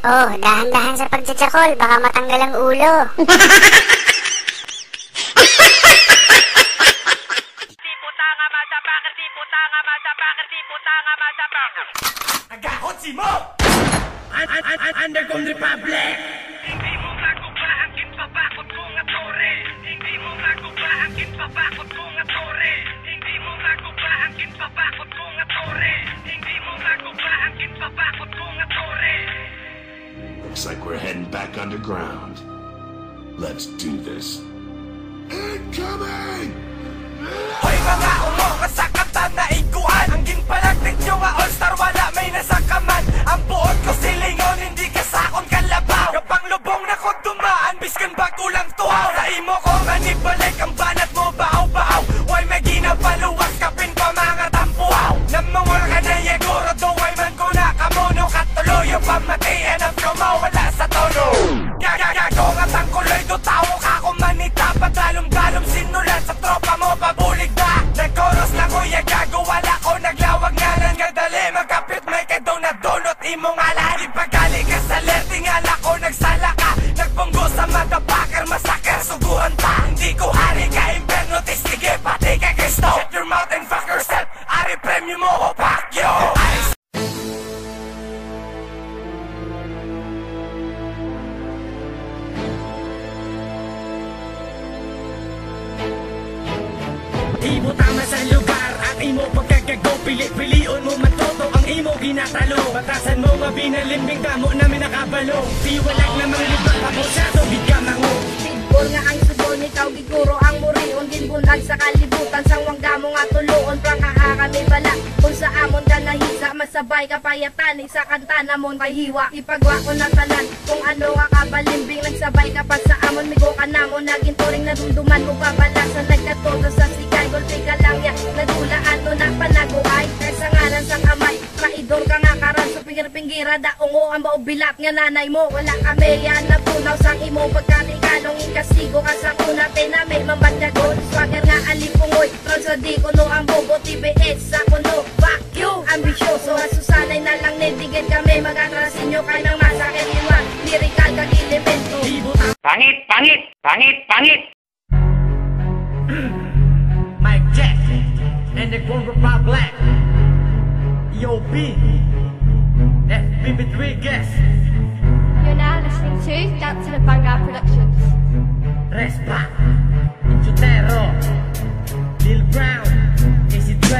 Oh, dahan-dahan sa pagjajakol, baka matanggal ang ulo. Agahot si mo! Underground Republic! Hindi mo maguba ang kinpabakot kong atore. Hindi mo maguba ang kinpabakot kong atore. Hindi mo maguba ang kinpabakot kong atore. Hindi mo maguba ang kinpabakot kong atore. Looks like we're heading back underground. Let's do this. Incoming! Hoy mga umo, kasakatan na iguan. Ang ginpalagtig nyo nga all-star, wala may nasakaman. Ang buot ko silingon, hindi kasakon kalabaw. Kapang lubong na ko dumaan, biskan bagulang tuhaw. Sa imo ko manibalik, ang banat mo baaw-baaw. Way may ginapaluwas, kapin pa mga tampuhaw. Namungol ka na yeguro, duway man ko na kamuno. Katuloy yung pamatian ang promo, wala sa tono. Gagago nga tangkuloy, do tao ka kung manita. Padalom-dalom sinulat sa tropa mo, pabulig na. Nagkoros na kuya gago, wala ko naglawag nga lang gadali. Magkapit may kadaw na donut, imong ala. Di pagali ka sa lerti, ngala ko nagsala ka. Nagbunggo sa motherfucker, masaker, suguhan pa. Hindi ko hari ka, imperno, tistige, pati ka Kristo. Shut your mouth and fuck yourself, ari premyo mo, fuck you. Imo tama sa lugar, ang imo pagkagago. Pili-pilion mo matoto, ang imo ginatalo. Batasan mo mabinalimbing, damo namin nakabalo. Tiwalag namang libang pabosado, bigyan mango. Sigbol nga ang subon, ikaw giguro ang murion. Ginbulag sa kalibutan, sang wanggamo nga tuloon. Pranghaha kami bala, kung sa amon ka nahisa. Masabay kapayatan, isa kanta namon kahiwa. Ipagwa ko na tanan, kung ano nga kabalimbing. Nagsabay ka pa sa amon, migo ka namon. Naging turing na dunduman mo babala. Sa nagkatoto sa sikay, golpe ka lang ya. Nadulaan to na panaguay, kaysa ngaran sang amay. Maidor ka nga karan, so pinggir-pinggira. Daungo ang maubilat nga nanay mo. Wala kami yan, napunaw sang imo. Pagkatikanong ikasigo ka sa una. Tinamay mambatyagon, swagger nga alipungoy. Transodi ko no ang bobo, TBS sa kuno. Fuck you, ambisyoso. Masusanay na lang nindigin kami. Mag-atrasin nyo kayo ng masakit iwan. Lyrical kag elemento. Pangit, pangit, pangit, pangit. Mike Jack and the Grand Republic. EOB FB Rodriguez. You're now listening to Dance in a Banger Productions. Respa Inchotero Lil Brown AC12.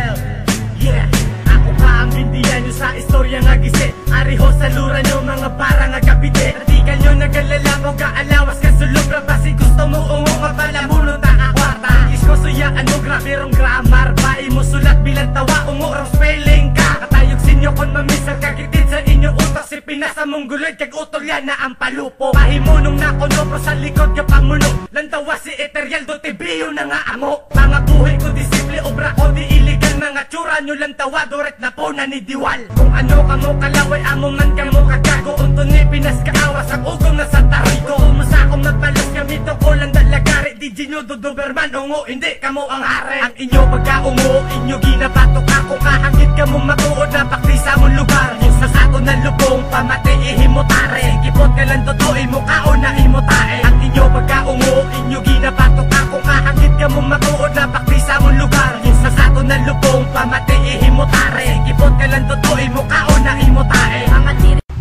Yeah, ako pa ang bindiyan nyo sa istorya nga gisi. Ariho sa lura nyo mga para nga kapite. Artikal nyo nagalala mo kaalawas ka sulubra. Basi gusto mo ungo ka pala muno ta kwarta. Isko suyaan mo graberong grammar. Bai mo sulat bilang tawa ungo rong spelling ka. Katayog sinyo kon mamisal kakitin sa inyo utak. Si pinasa mong gulod kag utol yan na ang palupo. Pahimunong na kono pro sa likod ka pamuno. Lantawa si Eterial do tibiyo na nga amo. Mga buhay ko disiple obra ko di illegal. Mga tsura nyo lang tawa doret na po na ni Diwal. Kung ano ka mo kalaway amo man ka mo kagago. Unto ni Pinas kaawas ang ugong na sa tariko. Umusa akong magbalas gamito ko lang dalagari. Di nyo do Doberman ungo hindi ka mo ang hari. Ang inyo pagkaungo inyo ginabatok ako. Kahangit ka mo matuod na paktisa mong lugar. Yung sa sato na lubong pamati ihimotare. Kipot ka lang totoo mo kao na imotae. Ang inyo pagkaungo inyo ginabatok ako. Kahangit ka mo matuod na paktisa mong lugar. Yung sa sato na lubong pamati ihimotare. Kipot ka lang totoo mo kao na imotae.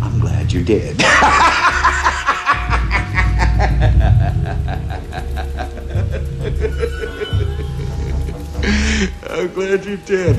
I'm glad you're dead. I'm glad you're dead.